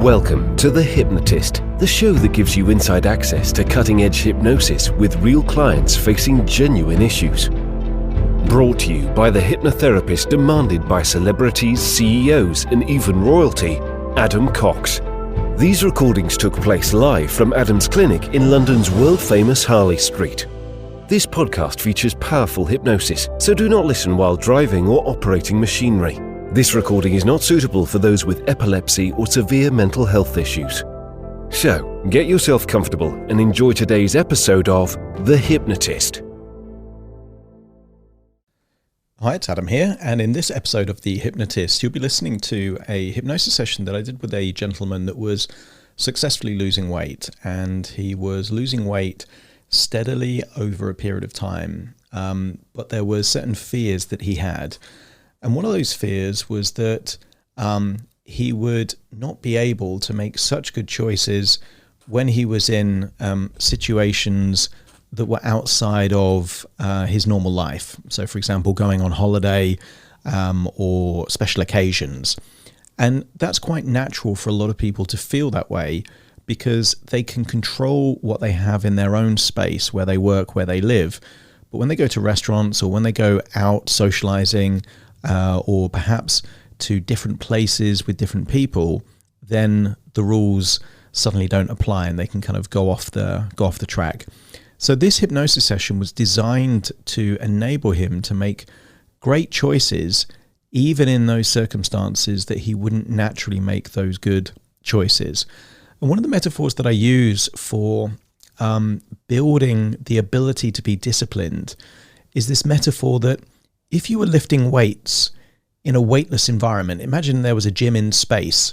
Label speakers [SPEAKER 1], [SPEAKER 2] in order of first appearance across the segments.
[SPEAKER 1] Welcome to The Hypnotist, the show that gives you inside access to cutting-edge hypnosis with real clients facing genuine issues. Brought to you by the hypnotherapist demanded by celebrities, CEOs, and even royalty, Adam Cox. These recordings took place live from Adam's clinic in London's world-famous Harley Street. This podcast features powerful hypnosis, so do not listen while driving or operating machinery. This recording is not suitable for those with epilepsy or severe mental health issues. So, get yourself comfortable and enjoy today's episode of The Hypnotist.
[SPEAKER 2] Hi, it's Adam here, and in this episode of The Hypnotist, you'll be listening to a hypnosis session that I did with a gentleman that was successfully losing weight, and he was losing weight steadily over a period of time, but there were certain fears that he had. And one of those fears was that he would not be able to make such good choices when he was in situations that were outside of his normal life. So, for example, going on holiday or special occasions. And that's quite natural for a lot of people to feel that way because they can control what they have in their own space, where they work, where they live. But when they go to restaurants or when they go out socializing, or perhaps to different places with different people, then the rules suddenly don't apply and they can kind of go off the track. So this hypnosis session was designed to enable him to make great choices, even in those circumstances that he wouldn't naturally make those good choices. And one of the metaphors that I use for building the ability to be disciplined is this metaphor that if you were lifting weights in a weightless environment, imagine there was a gym in space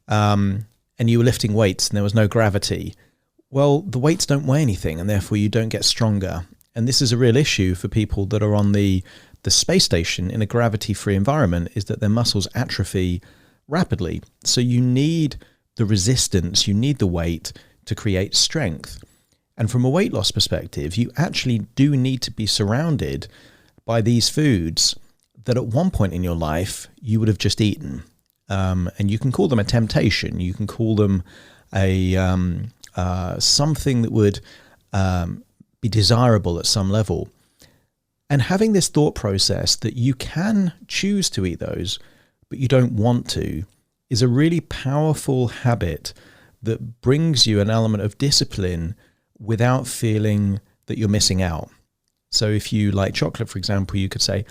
[SPEAKER 2] and you were lifting weights and there was no gravity. Well, the weights don't weigh anything and therefore you don't get stronger. And this is a real issue for people that are on the space station in a gravity-free environment, is that their muscles atrophy rapidly. So you need the resistance, you need the weight to create strength. And from a weight loss perspective, you actually do need to be surrounded by these foods that at one point in your life you would have just eaten. And you can call them a temptation. You can call them a something that would be desirable at some level. And having this thought process that you can choose to eat those, but you don't want to, is a really powerful habit that brings you an element of discipline without feeling that you're missing out. So if you like chocolate, for example, you could say,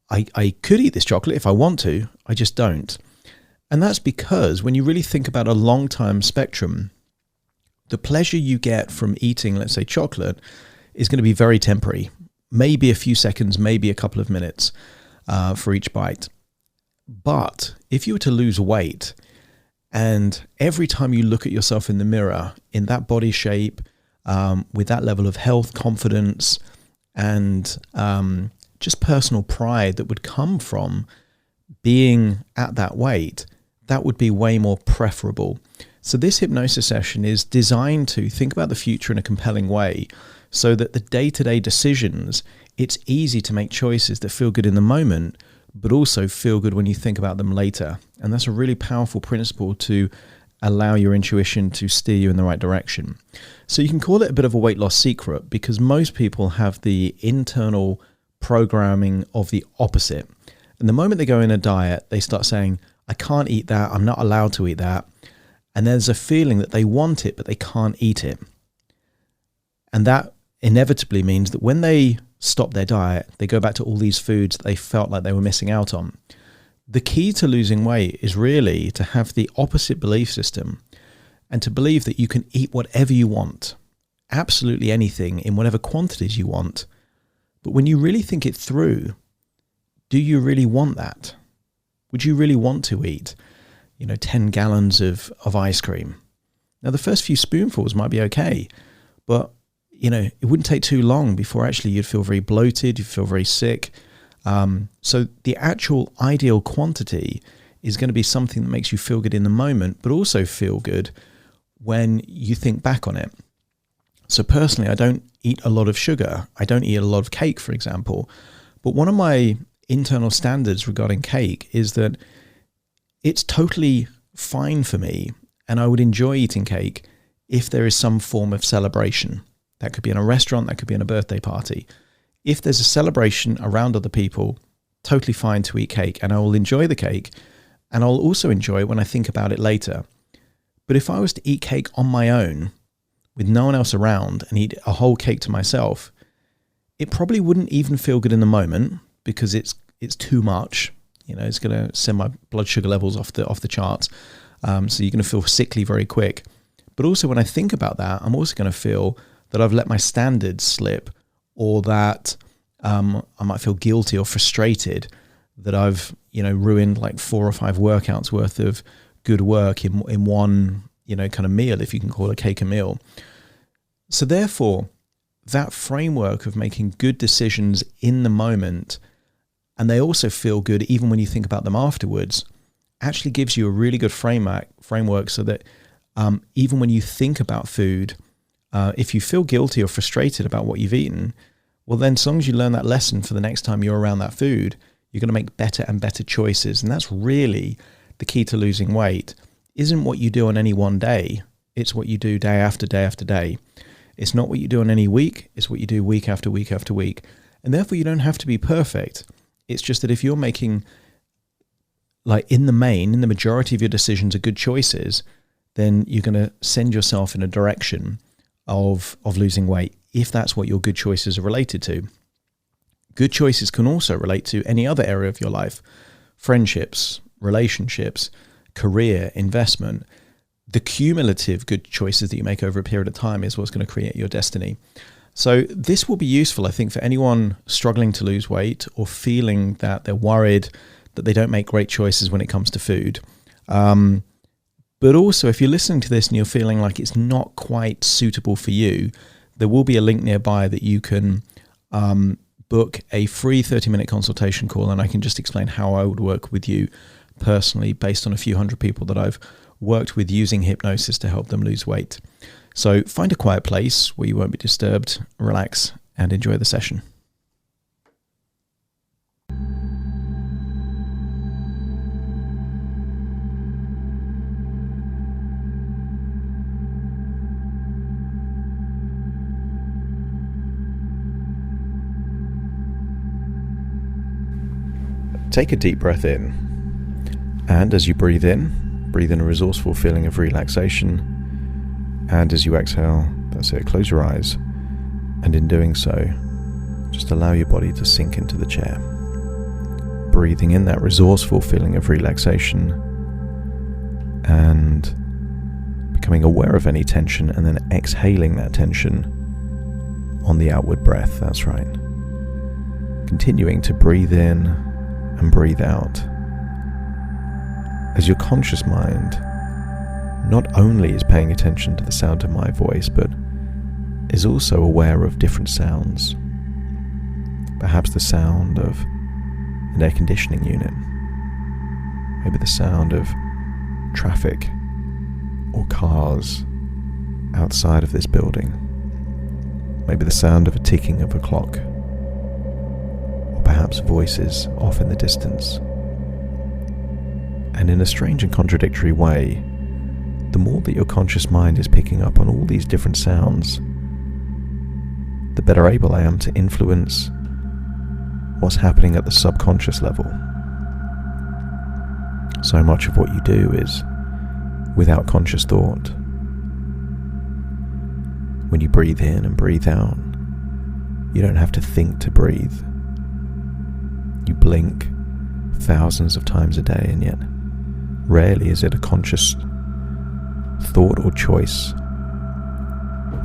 [SPEAKER 2] I could eat this chocolate if I want to, I just don't. And that's because when you really think about a long-term spectrum, the pleasure you get from eating, let's say, chocolate is going to be very temporary, maybe a few seconds, maybe a couple of minutes for each bite. But if you were to lose weight, and every time you look at yourself in the mirror, in that body shape, with that level of health, confidence, and just personal pride that would come from being at that weight, that would be way more preferable. So this hypnosis session is designed to think about the future in a compelling way so that the day-to-day decisions, it's easy to make choices that feel good in the moment, but also feel good when you think about them later. And that's a really powerful principle to allow your intuition to steer you in the right direction. So you can call it a bit of a weight loss secret because most people have the internal programming of the opposite. And the moment they go in a diet, they start saying, I can't eat that, I'm not allowed to eat that. And there's a feeling that they want it, but they can't eat it. And that inevitably means that when they stop their diet, they go back to all these foods that they felt like they were missing out on. The key to losing weight is really to have the opposite belief system and to believe that you can eat whatever you want, absolutely anything in whatever quantities you want. But when you really think it through, do you really want that? Would you really want to eat, 10 gallons of ice cream? Now, the first few spoonfuls might be okay, but, it wouldn't take too long before actually you'd feel very bloated, you'd feel very sick. So the actual ideal quantity is going to be something that makes you feel good in the moment, but also feel good when you think back on it. So personally, I don't eat a lot of sugar. I don't eat a lot of cake, for example. But one of my internal standards regarding cake is that it's totally fine for me And I would enjoy eating cake if there is some form of celebration. That could be in a restaurant, that could be in a birthday party. If there's a celebration around other people, totally fine to eat cake, and I will enjoy the cake, and I'll also enjoy it when I think about it later. But if I was to eat cake on my own, with no one else around, and eat a whole cake to myself, it probably wouldn't even feel good in the moment because it's too much. It's going to send my blood sugar levels off the charts. So you're going to feel sickly very quick. But also when I think about that, I'm also going to feel that I've let my standards slip, or that I might feel guilty or frustrated that I've ruined like 4 or 5 workouts worth of good work in one kind of meal, if you can call a cake a meal. So therefore, that framework of making good decisions in the moment, and they also feel good even when you think about them afterwards, actually gives you a really good framework so that even when you think about food, if you feel guilty or frustrated about what you've eaten, well then as long as you learn that lesson for the next time you're around that food, you're going to make better and better choices. And that's really the key to losing weight. Isn't what you do on any one day, it's what you do day after day after day. It's not what you do on any week, it's what you do week after week after week. And therefore you don't have to be perfect. It's just that if you're making, like in the majority of your decisions are good choices, then you're going to send yourself in a direction of losing weight, if that's what your good choices are related to. Good choices can also relate to any other area of your life. Friendships, relationships, career, investment. The cumulative good choices that you make over a period of time is what's going to create your destiny. So this will be useful, I think, for anyone struggling to lose weight or feeling that they're worried that they don't make great choices when it comes to food. But also, if you're listening to this and you're feeling like it's not quite suitable for you, there will be a link nearby that you can book a free 30-minute consultation call, and I can just explain how I would work with you personally based on a few hundred people that I've worked with using hypnosis to help them lose weight. So find a quiet place where you won't be disturbed, relax, and enjoy the session. Take a deep breath in, and as you breathe in a resourceful feeling of relaxation, and as you exhale, that's it, close your eyes, and in doing so, just allow your body to sink into the chair. Breathing in that resourceful feeling of relaxation, and becoming aware of any tension, and then exhaling that tension on the outward breath, that's right. Continuing to breathe in and breathe out, as your conscious mind not only is paying attention to the sound of my voice, but is also aware of different sounds. Perhaps the sound of an air conditioning unit, maybe the sound of traffic or cars outside of this building, maybe the sound of a ticking of a clock, perhaps voices off in the distance. And in a strange and contradictory way, the more that your conscious mind is picking up on all these different sounds, the better able I am to influence what's happening at the subconscious level. So much of what you do is without conscious thought. When you breathe in and breathe out, you don't have to think to breathe. You blink thousands of times a day, and yet rarely is it a conscious thought or choice.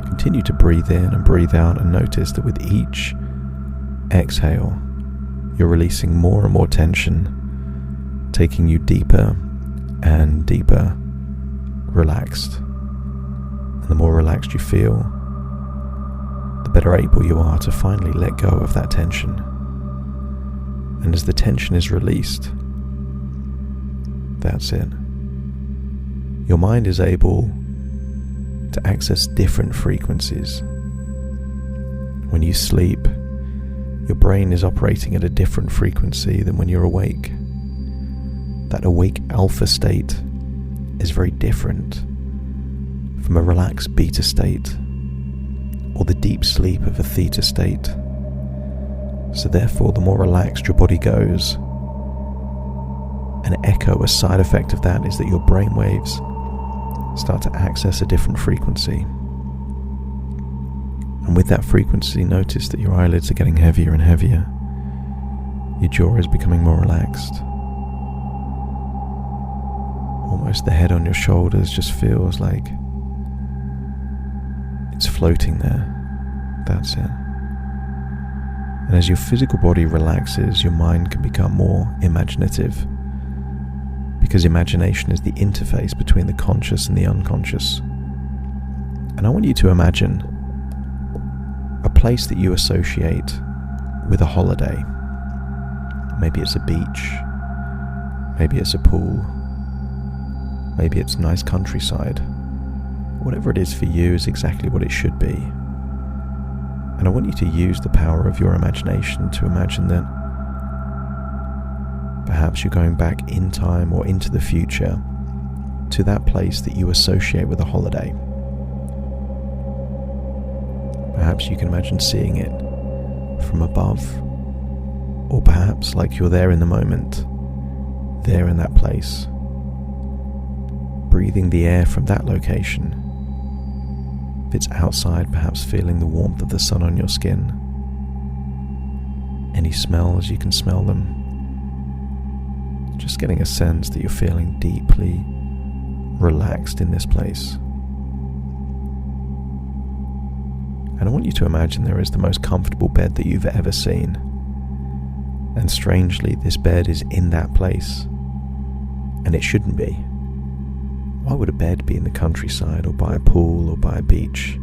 [SPEAKER 2] Continue to breathe in and breathe out, and notice that with each exhale, you're releasing more and more tension, taking you deeper and deeper relaxed. And the more relaxed you feel, the better able you are to finally let go of that tension. And as the tension is released, that's it. Your mind is able to access different frequencies. When you sleep, your brain is operating at a different frequency than when you're awake. That awake alpha state is very different from a relaxed beta state or the deep sleep of a theta state. So therefore, the more relaxed your body goes, an echo, a side effect of that is that your brain waves start to access a different frequency. And with that frequency, notice that your eyelids are getting heavier and heavier. Your jaw is becoming more relaxed. Almost the head on your shoulders just feels like it's floating there. That's it. And as your physical body relaxes, your mind can become more imaginative, because imagination is the interface between the conscious and the unconscious. And I want you to imagine a place that you associate with a holiday. Maybe it's a beach, maybe it's a pool, maybe it's nice countryside. Whatever it is for you is exactly what it should be. And I want you to use the power of your imagination to imagine that perhaps you're going back in time or into the future to that place that you associate with a holiday. Perhaps you can imagine seeing it from above, or perhaps like you're there in the moment, there in that place, breathing the air from that location. If it's outside, perhaps feeling the warmth of the sun on your skin. Any smells, you can smell them. Just getting a sense that you're feeling deeply relaxed in this place. And I want you to imagine there is the most comfortable bed that you've ever seen. And strangely, this bed is in that place. And it shouldn't be. Why would a bed be in the countryside or by a pool or by a beach?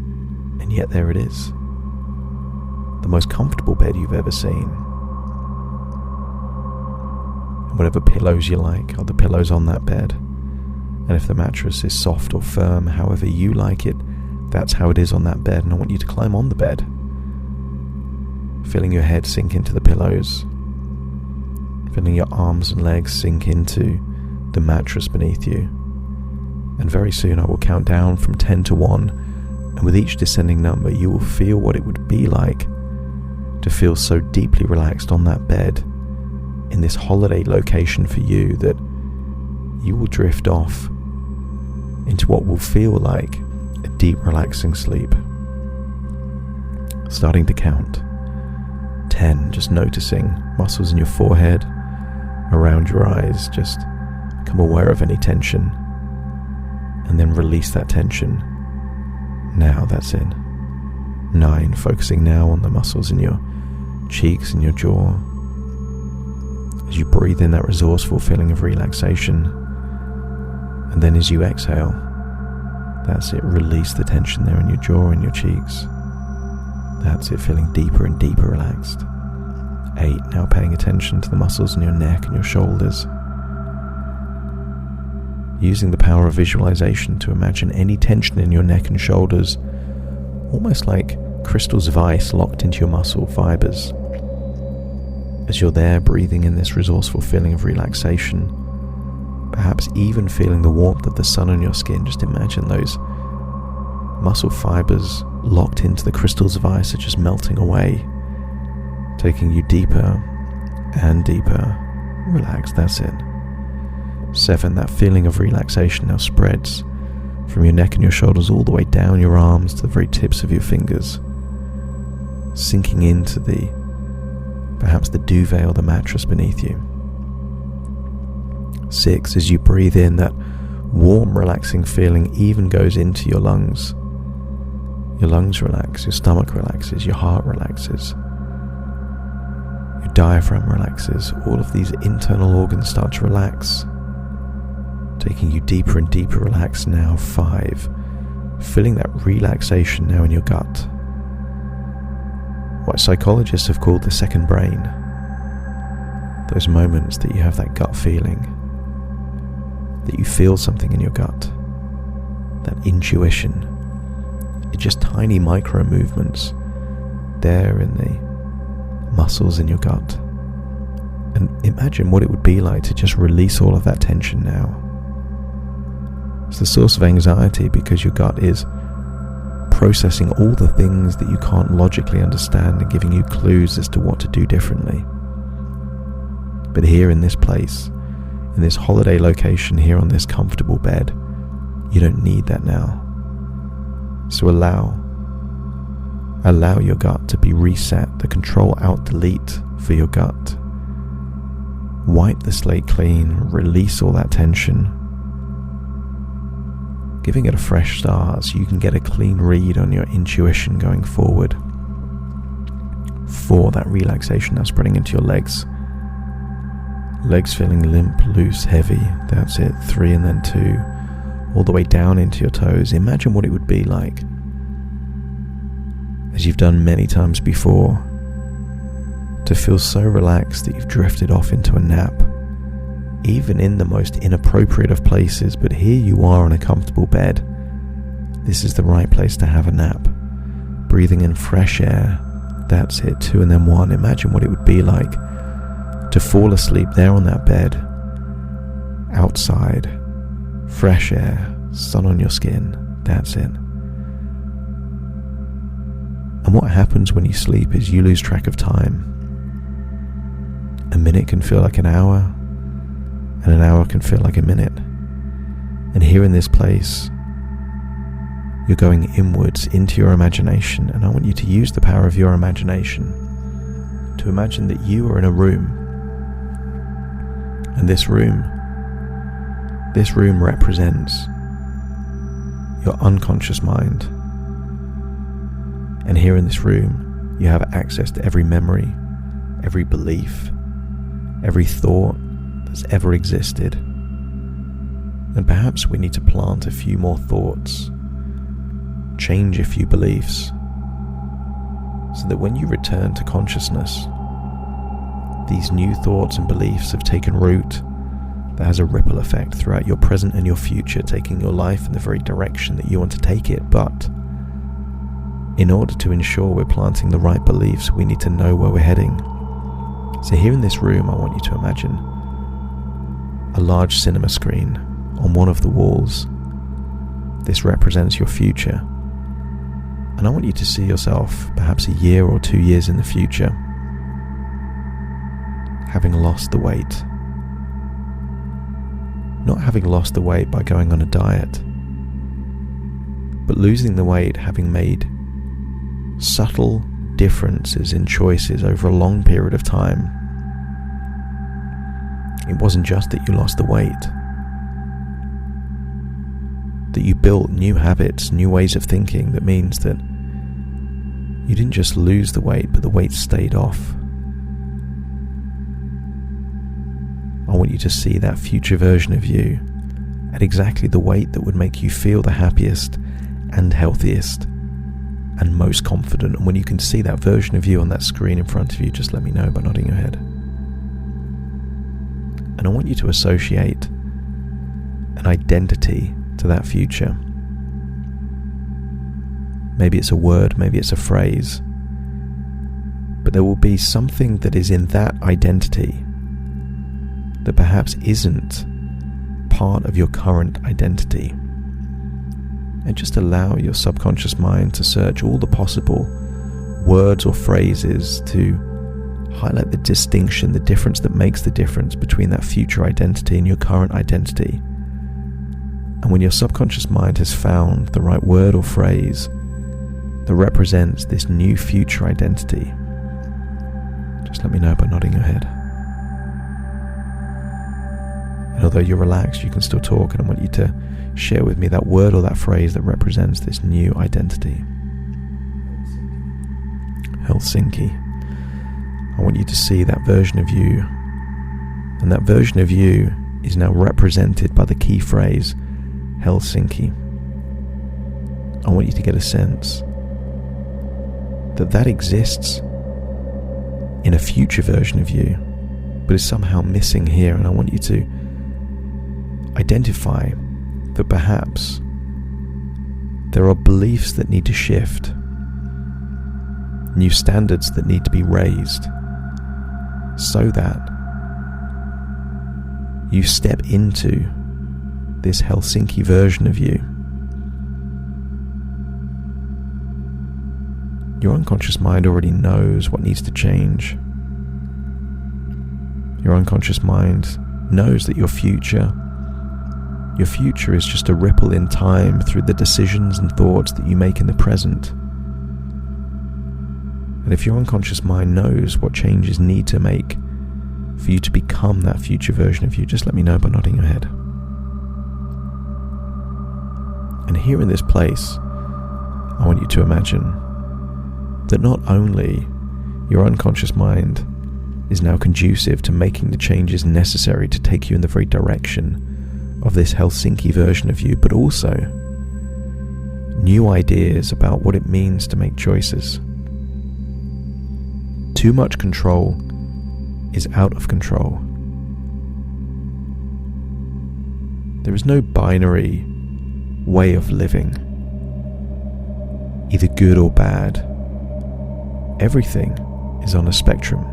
[SPEAKER 2] And yet there it is. The most comfortable bed you've ever seen. And whatever pillows you like are the pillows on that bed. And if the mattress is soft or firm, however you like it, that's how it is on that bed. And I want you to climb on the bed, feeling your head sink into the pillows, feeling your arms and legs sink into the mattress beneath you. And very soon I will count down from 10 to 1, and with each descending number you will feel what it would be like to feel so deeply relaxed on that bed in this holiday location for you that you will drift off into what will feel like a deep relaxing sleep. Starting to count. 10, just noticing muscles in your forehead, around your eyes, just become aware of any tension. And then release that tension. Now, that's it. 9, focusing now on the muscles in your cheeks and your jaw. As you breathe in that resourceful feeling of relaxation. And then as you exhale, that's it, release the tension there in your jaw and your cheeks. That's it, feeling deeper and deeper relaxed. 8, now paying attention to the muscles in your neck and your shoulders. Using the power of visualization to imagine any tension in your neck and shoulders, almost like crystals of ice locked into your muscle fibers. As you're there breathing in this resourceful feeling of relaxation, perhaps even feeling the warmth of the sun on your skin, just imagine those muscle fibers locked into the crystals of ice are just melting away, taking you deeper and deeper. Relax, that's it. 7, that feeling of relaxation now spreads from your neck and your shoulders all the way down your arms to the very tips of your fingers, sinking into perhaps the duvet or the mattress beneath you. 6, as you breathe in, that warm, relaxing feeling even goes into your lungs. Your lungs relax, your stomach relaxes, your heart relaxes, your diaphragm relaxes. All of these internal organs start to relax, taking you deeper and deeper relaxed now. 5, feeling that relaxation now in your gut. What psychologists have called the second brain. Those moments that you have that gut feeling, that you feel something in your gut, that intuition. It's just tiny micro movements there in the muscles in your gut. And imagine what it would be like to just release all of that tension now. It's the source of anxiety because your gut is processing all the things that you can't logically understand and giving you clues as to what to do differently. But here in this place, in this holiday location, here on this comfortable bed, you don't need that now. So allow your gut to be reset, the Control Alt Delete for your gut. Wipe the slate clean, release all that tension, giving it a fresh start so you can get a clean read on your intuition going forward. 4, that relaxation now spreading into your legs. Legs feeling limp, loose, heavy. That's it. 3 and then 2. All the way down into your toes. Imagine what it would be like, as you've done many times before, to feel so relaxed that you've drifted off into a nap, even in the most inappropriate of places. But here you are on a comfortable bed. This is the right place to have a nap. Breathing in fresh air. That's it. 2 and then 1. Imagine what it would be like to fall asleep there on that bed, outside, fresh air, sun on your skin. That's it. And what happens when you sleep is you lose track of time. A minute can feel like an hour, and an hour can feel like a minute. And here in this place, you're going inwards into your imagination, and I want you to use the power of your imagination to imagine that you are in a room. And this room represents your unconscious mind. And here in this room, you have access to every memory, every belief, every thought that's ever existed. And perhaps we need to plant a few more thoughts, change a few beliefs, so that when you return to consciousness, these new thoughts and beliefs have taken root that has a ripple effect throughout your present and your future, taking your life in the very direction that you want to take it. But in order to ensure we're planting the right beliefs, we need to know where we're heading. So here in this room, I want you to imagine a large cinema screen on one of the walls. This represents your future. And I want you to see yourself perhaps a year or 2 years in the future, having lost the weight. Not having lost the weight by going on a diet, but losing the weight having made subtle differences in choices over a long period of time. It wasn't just that you lost the weight, that you built new habits, new ways of thinking. That means that you didn't just lose the weight, but the weight stayed off. I want you to see that future version of you at exactly the weight that would make you feel the happiest and healthiest and most confident. And when you can see that version of you on that screen in front of you, just let me know by nodding your head. And I want you to associate an identity to that future. Maybe it's a word, maybe it's a phrase, but there will be something that is in that identity that perhaps isn't part of your current identity. And just allow your subconscious mind to search all the possible words or phrases to highlight the distinction, the difference that makes the difference between that future identity and your current identity. And when your subconscious mind has found the right word or phrase that represents this new future identity, just let me know by nodding your head. And although you're relaxed, you can still talk, and I want you to share with me that word or that phrase that represents this new identity. Helsinki. I want you to see that version of you, and that version of you is now represented by the key phrase, Helsinki. I want you to get a sense that that exists in a future version of you, but is somehow missing here. And I want you to identify that perhaps there are beliefs that need to shift, new standards that need to be raised, so that you step into this Helsinki version of you, your unconscious mind already knows what needs to change. Your unconscious mind knows that your future is just a ripple in time through the decisions and thoughts that you make in the present. And if your unconscious mind knows what changes need to make for you to become that future version of you, just let me know by nodding your head. And here in this place, I want you to imagine that not only your unconscious mind is now conducive to making the changes necessary to take you in the very direction of this Helsinki version of you, but also new ideas about what it means to make choices. Too much control is out of control. There is no binary way of living, either good or bad. Everything is on a spectrum.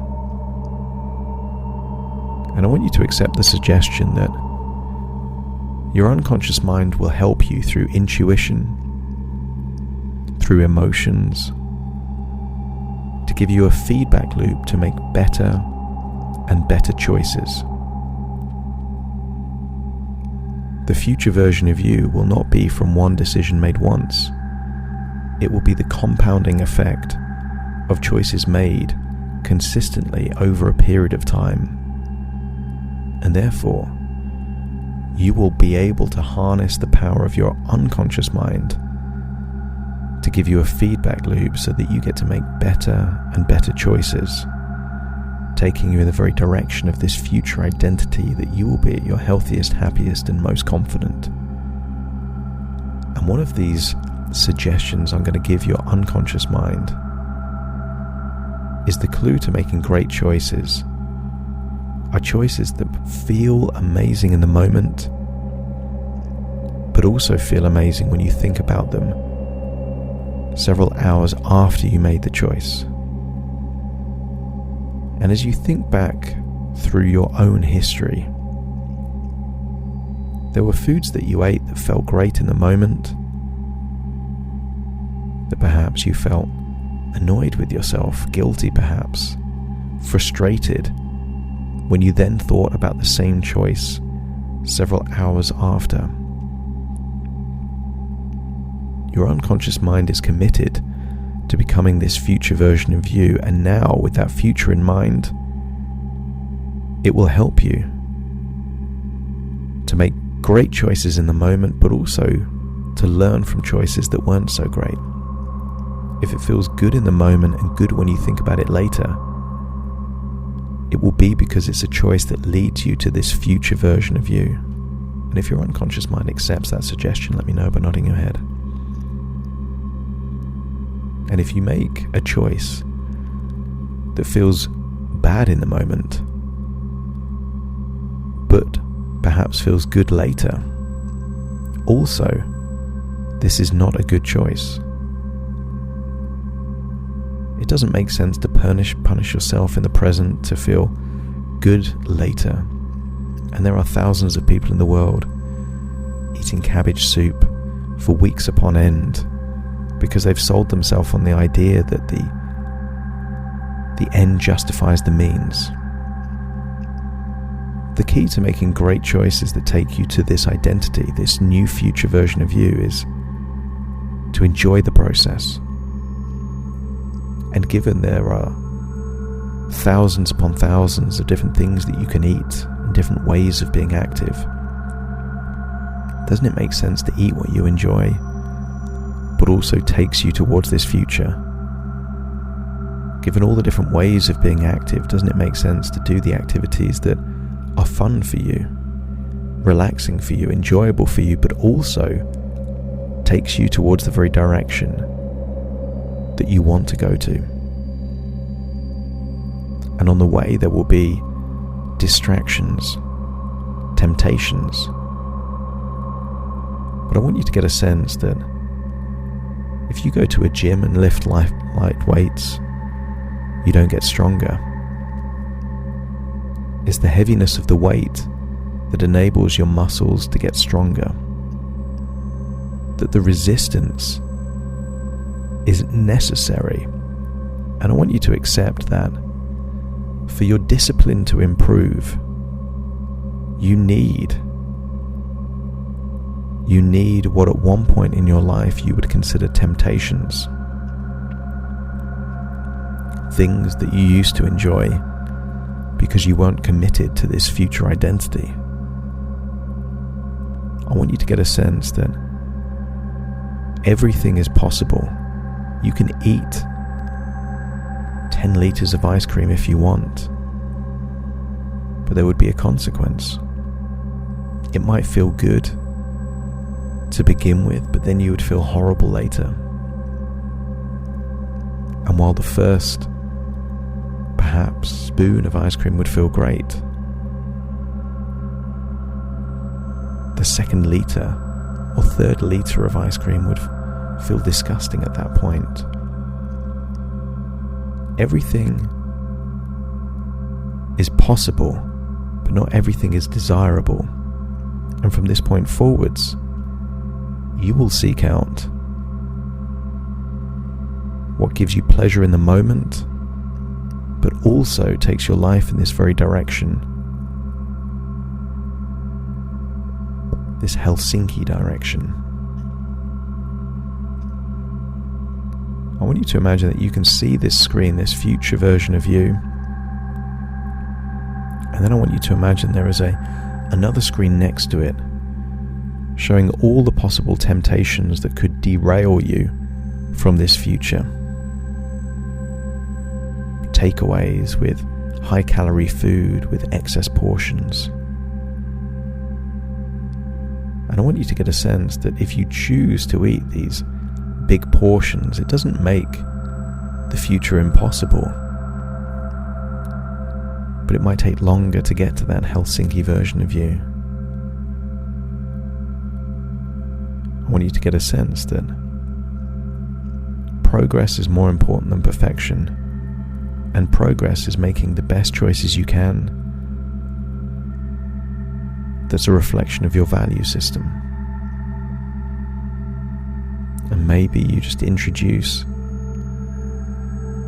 [SPEAKER 2] And I want you to accept the suggestion that your unconscious mind will help you through intuition, through emotions, to give you a feedback loop to make better and better choices. The future version of you will not be from one decision made once. It will be the compounding effect of choices made consistently over a period of time. And therefore, you will be able to harness the power of your unconscious mind to give you a feedback loop so that you get to make better and better choices, taking you in the very direction of this future identity that you will be at your healthiest, happiest, and most confident. And one of these suggestions I'm going to give your unconscious mind is the clue to making great choices are choices that feel amazing in the moment, but also feel amazing when you think about them several hours after you made the choice. And as you think back through your own history, there were foods that you ate that felt great in the moment, that perhaps you felt annoyed with yourself, guilty perhaps, frustrated, when you then thought about the same choice several hours after. Your unconscious mind is committed to becoming this future version of you, and now with that future in mind, it will help you to make great choices in the moment, but also to learn from choices that weren't so great. If it feels good in the moment and good when you think about it later, it will be because it's a choice that leads you to this future version of you. And if your unconscious mind accepts that suggestion, let me know by nodding your head. And if you make a choice that feels bad in the moment, but perhaps feels good later, also, this is not a good choice. It doesn't make sense to punish yourself in the present to feel good later. And there are thousands of people in the world eating cabbage soup for weeks upon end because they've sold themselves on the idea that the end justifies the means. The key to making great choices that take you to this identity, this new future version of you, is to enjoy the process. And given there are thousands upon thousands of different things that you can eat and different ways of being active, doesn't it make sense to eat what you enjoy, but also takes you towards this future? Given all the different ways of being active, doesn't it make sense to do the activities that are fun for you, relaxing for you, enjoyable for you, but also takes you towards the very direction that you want to go to? And on the way there will be distractions, temptations. But I want you to get a sense that if you go to a gym and lift light weights, you don't get stronger. It's the heaviness of the weight that enables your muscles to get stronger. That the resistance is necessary. And I want you to accept that for your discipline to improve, you need what at one point in your life you would consider temptations. Things that you used to enjoy because you weren't committed to this future identity. I want you to get a sense that everything is possible. You can eat 10 liters of ice cream if you want, but there would be a consequence. It might feel good to begin with, but then you would feel horrible later. And while the first, perhaps, spoon of ice cream would feel great, the second liter or third liter of ice cream would feel disgusting at that point. Everything is possible, but not everything is desirable. And from this point forwards, you will seek out what gives you pleasure in the moment, but also takes your life in this very direction, this Helsinki direction. I want you to imagine that you can see this screen, this future version of you, and then I want you to imagine there is another screen next to it, showing all the possible temptations that could derail you from this future. Takeaways with high-calorie food with excess portions. And I want you to get a sense that if you choose to eat these big portions, it doesn't make the future impossible, but it might take longer to get to that Helsinki version of you. I want you to get a sense that progress is more important than perfection, and progress is making the best choices you can that's a reflection of your value system. And maybe you just introduce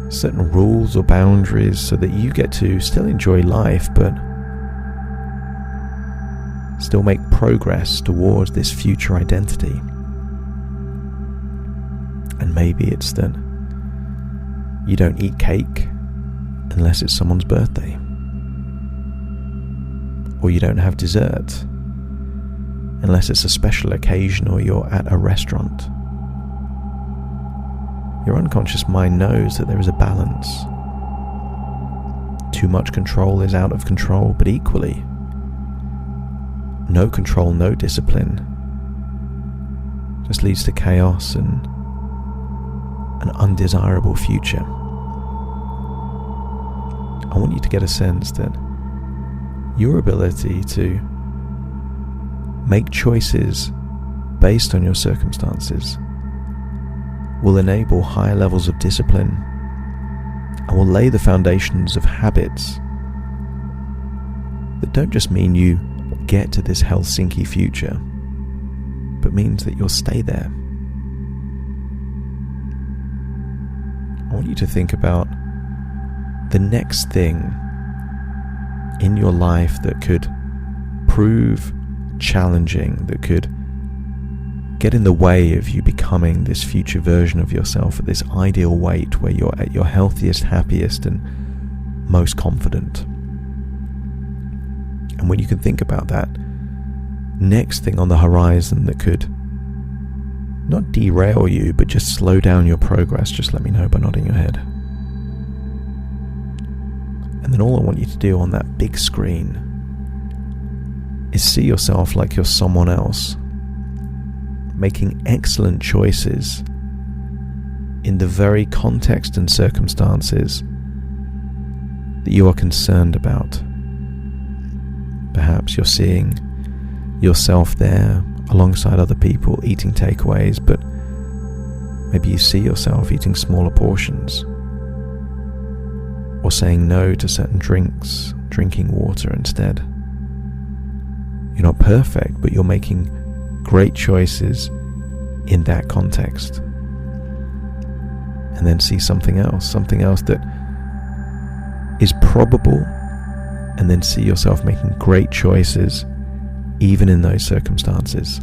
[SPEAKER 2] certain rules or boundaries so that you get to still enjoy life, but still make progress towards this future identity. And maybe it's that you don't eat cake unless it's someone's birthday, or you don't have dessert unless it's a special occasion or you're at a restaurant. Your unconscious mind knows that there is a balance. Too much control is out of control, but equally, no control, no discipline just leads to chaos and an undesirable future. I want you to get a sense that your ability to make choices based on your circumstances will enable higher levels of discipline and will lay the foundations of habits that don't just mean you get to this Helsinki future, but means that you'll stay there. I want you to think about the next thing in your life that could prove challenging, that could get in the way of you becoming this future version of yourself at this ideal weight where you're at your healthiest, happiest, and most confident. And when you can think about that next thing on the horizon that could not derail you, but just slow down your progress, just let me know by nodding your head. And then all I want you to do on that big screen is see yourself like you're someone else, making excellent choices in the very context and circumstances that you are concerned about. Perhaps you're seeing yourself there alongside other people eating takeaways, but maybe you see yourself eating smaller portions, or saying no to certain drinks, drinking water instead. You're not perfect, but you're making great choices in that context. And then see something else that is probable, and then see yourself making great choices even in those circumstances.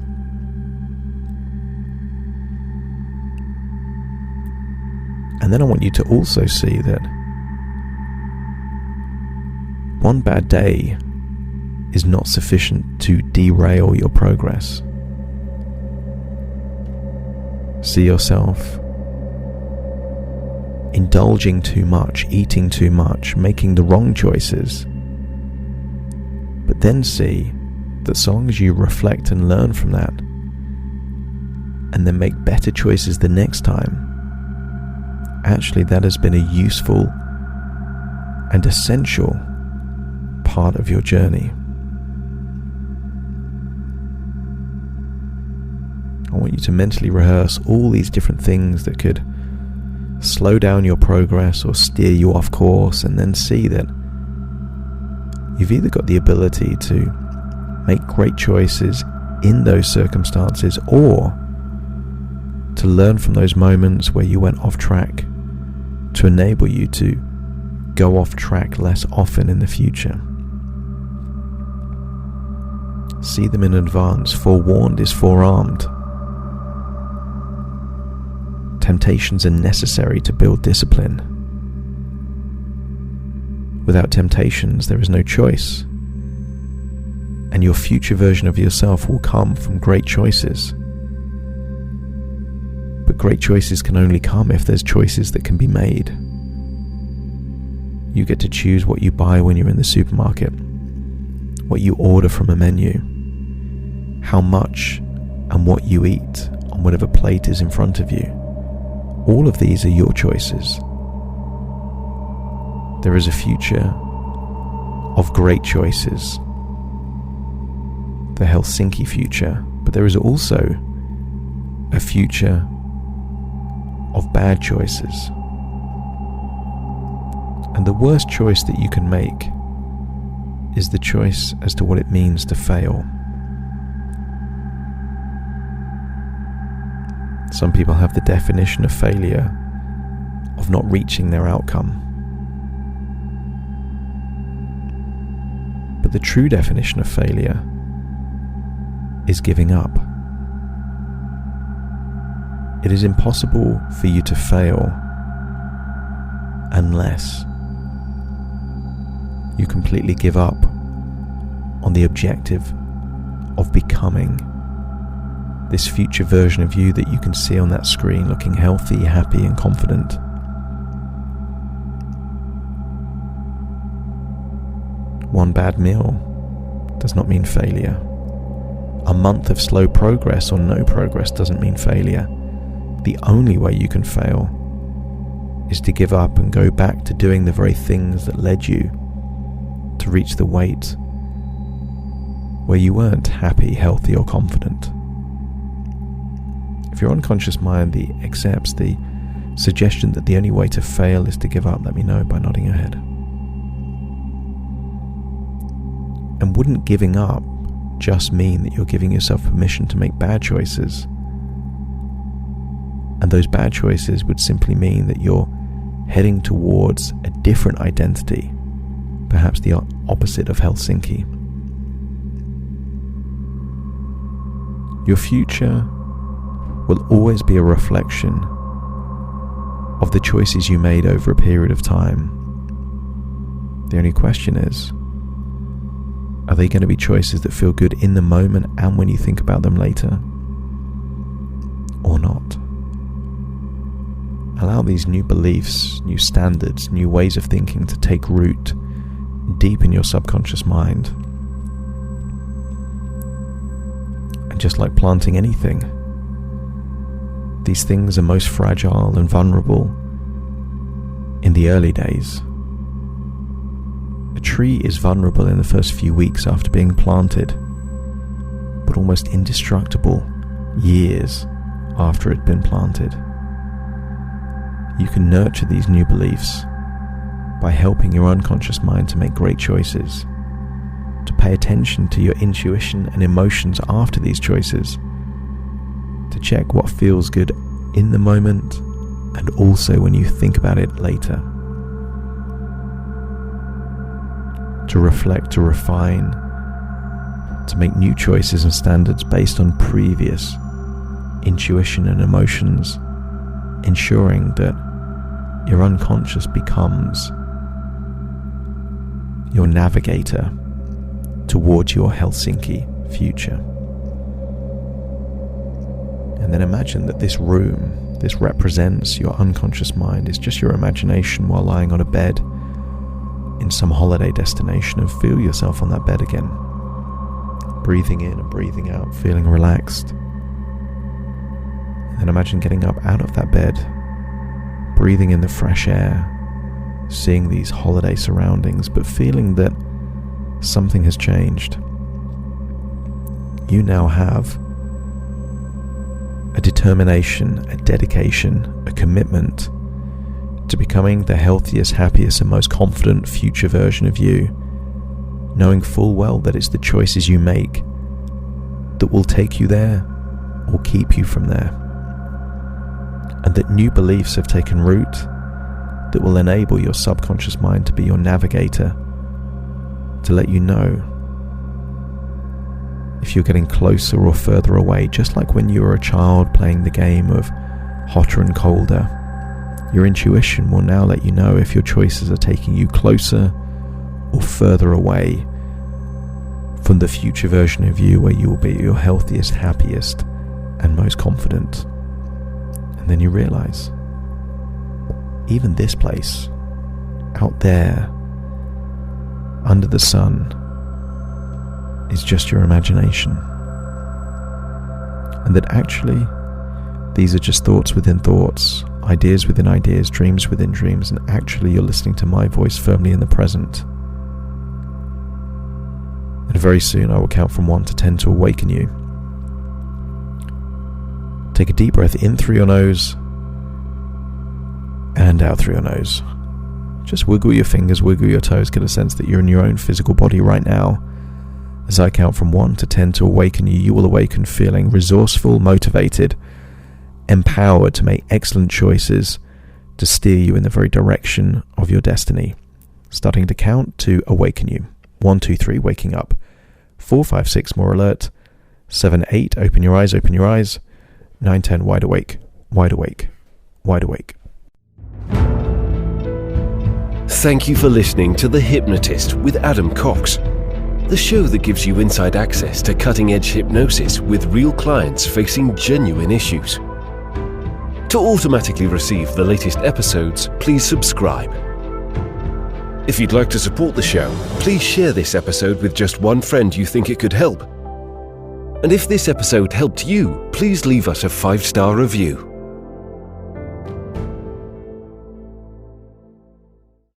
[SPEAKER 2] And then I want you to also see that one bad day is not sufficient to derail your progress. See yourself indulging too much, eating too much, making the wrong choices. But then see that so long as you reflect and learn from that, and then make better choices the next time, actually that has been a useful and essential part of your journey. I want you to mentally rehearse all these different things that could slow down your progress or steer you off course, and then see that you've either got the ability to make great choices in those circumstances, or to learn from those moments where you went off track to enable you to go off track less often in the future. See them in advance. Forewarned is forearmed. Temptations are necessary to build discipline. Without temptations, there is no choice. And your future version of yourself will come from great choices. But great choices can only come if there's choices that can be made. You get to choose what you buy when you're in the supermarket, what you order from a menu, how much and what you eat on whatever plate is in front of you. All of these are your choices. There is a future of great choices, the Helsinki future, but there is also a future of bad choices. And the worst choice that you can make is the choice as to what it means to fail. Some people have the definition of failure of not reaching their outcome. But the true definition of failure is giving up. It is impossible for you to fail unless you completely give up on the objective of becoming this future version of you that you can see on that screen, looking healthy, happy, and confident. One bad meal does not mean failure. A month of slow progress or no progress doesn't mean failure. The only way you can fail is to give up and go back to doing the very things that led you to reach the weight where you weren't happy, healthy, or confident. If your unconscious mind accepts the suggestion that the only way to fail is to give up, let me know by nodding your head. And wouldn't giving up just mean that you're giving yourself permission to make bad choices? And those bad choices would simply mean that you're heading towards a different identity, perhaps the opposite of Helsinki. Your future will always be a reflection of the choices you made over a period of time. The only question is, are they going to be choices that feel good in the moment and when you think about them later, or not? Allow these new beliefs, new standards, new ways of thinking to take root deep in your subconscious mind. And just like planting anything, these things are most fragile and vulnerable in the early days. A tree is vulnerable in the first few weeks after being planted, but almost indestructible years after it's been planted. You can nurture these new beliefs by helping your unconscious mind to make great choices.
[SPEAKER 3] to pay attention to your intuition and emotions after these choices, to check what feels good in the moment and also when you think about it later, to reflect, to refine, to make new choices and standards based on previous intuition and emotions, ensuring that your unconscious becomes your navigator towards your Helsinki future. And then imagine that this room, this represents your unconscious mind, is just your imagination while lying on a bed in some holiday destination, and feel yourself on that bed again, breathing in and breathing out, feeling relaxed. And then imagine getting up out of that bed, breathing in the fresh air, seeing these holiday surroundings, but feeling that something has changed. You now have a determination, a dedication, a commitment to becoming the healthiest, happiest, and most confident future version of you, knowing full well that it's the choices you make that will take you there or keep you from there, and that new beliefs have taken root that will enable your subconscious mind to be your navigator, to let you know if you're getting closer or further away, just like when you were a child playing the game of hotter and colder. Your intuition will now let you know if your choices are taking you closer or further away from the future version of you where you will be your healthiest, happiest, and most confident. And then you realize, even this place, out there, under the sun, is just your imagination. And that actually, these are just thoughts within thoughts, ideas within ideas, dreams within dreams, and actually you're listening to my voice firmly in the present. And very soon I will count from 1 to 10 to awaken you. Take a deep breath in through your nose and out through your nose. Just wiggle your fingers, wiggle your toes, get a sense that you're in your own physical body right now. As I count from 1 to 10 to awaken you, you will awaken feeling resourceful, motivated, empowered to make excellent choices to steer you in the very direction of your destiny. Starting to count to awaken you. 1, 2, 3, waking up. 4, 5, 6, more alert. 7, 8, open your eyes, open your eyes. 9, 10, wide awake, wide awake, wide awake.
[SPEAKER 1] Thank you for listening to The Hypnotist with Adam Cox, the show that gives you inside access to cutting-edge hypnosis with real clients facing genuine issues. To automatically receive the latest episodes, please subscribe. If you'd like to support the show, please share this episode with just one friend you think it could help. And if this episode helped you, please leave us a 5-star review.